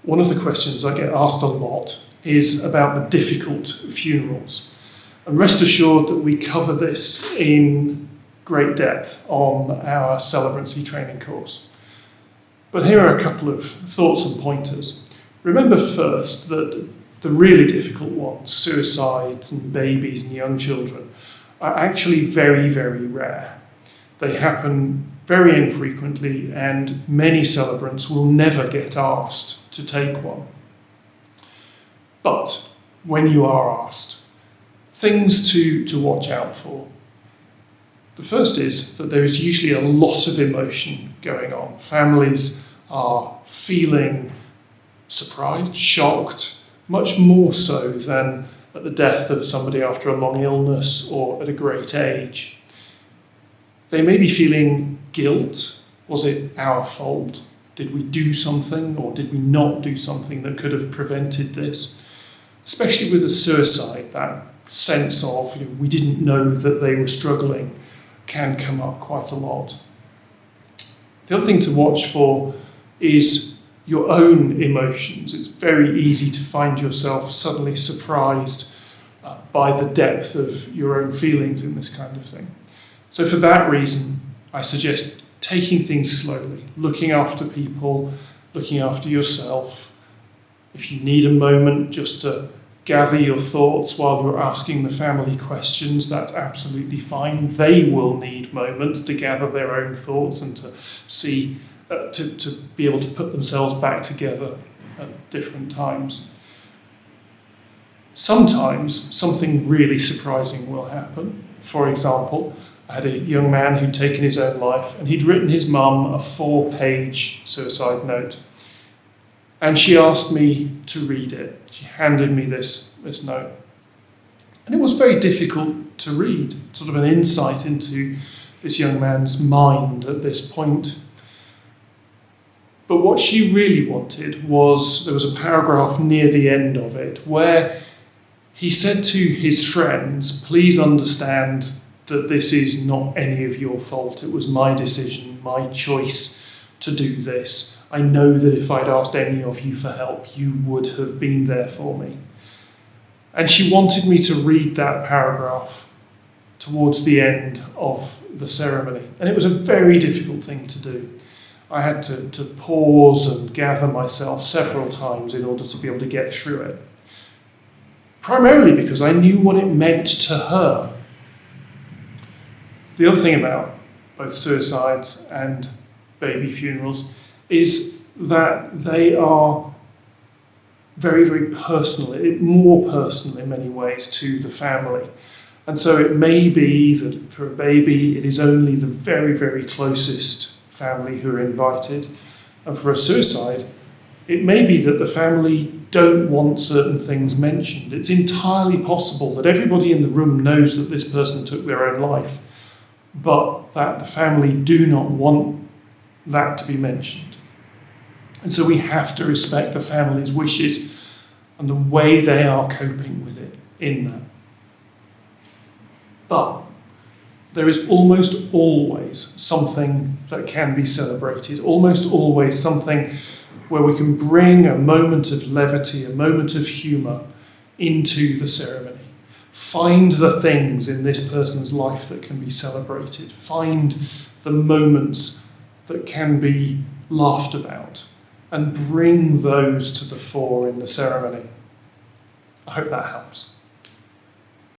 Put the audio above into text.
one of the questions I get asked a lot is about the difficult funerals. And rest assured that we cover this in great depth on our celebrancy training course. But here are a couple of thoughts and pointers. Remember first that the really difficult ones, suicides and babies and young children, are actually very, very rare. They happen very infrequently, and many celebrants will never get asked to take one. But when you are asked, things to watch out for. The first is that there is usually a lot of emotion going on. Families are feeling surprised, shocked, much more so than at the death of somebody after a long illness or at a great age. They may be feeling guilt. Was it our fault? Did we do something or did we not do something that could have prevented this? Especially with a suicide, that sense of we didn't know that they were struggling can come up quite a lot. The other thing to watch for is your own emotions. It's very easy to find yourself suddenly surprised by the depth of your own feelings in this kind of thing. So for that reason, I suggest taking things slowly, looking after people, looking after yourself. If you need a moment just to gather your thoughts while you're asking the family questions, that's absolutely fine. They will need moments to gather their own thoughts and to see, to be able to put themselves back together at different times. Sometimes something really surprising will happen. For example, I had a young man who'd taken his own life and he'd written his mum a 4-page suicide note. And she asked me to read it. She handed me this note. And it was very difficult to read, sort of an insight into this young man's mind at this point. But what she really wanted was, there was a paragraph near the end of it where he said to his friends, please understand that this is not any of your fault. It was my decision, my choice to do this. I know that if I'd asked any of you for help, you would have been there for me. And she wanted me to read that paragraph towards the end of the ceremony. And it was a very difficult thing to do. I had to pause and gather myself several times in order to be able to get through it. Primarily because I knew what it meant to her. The other thing about both suicides and baby funerals is that they are very, very personal, more personal in many ways to the family. And so it may be that for a baby, it is only the very, very closest family who are invited. And for a suicide, it may be that the family don't want certain things mentioned. It's entirely possible that everybody in the room knows that this person took their own life, but that the family do not want that to be mentioned. And so we have to respect the family's wishes and the way they are coping with it in that. But there is almost always something that can be celebrated, almost always something where we can bring a moment of levity, a moment of humour into the ceremony. Find the things in this person's life that can be celebrated. Find the moments that can be laughed about and bring those to the fore in the ceremony. I hope that helps.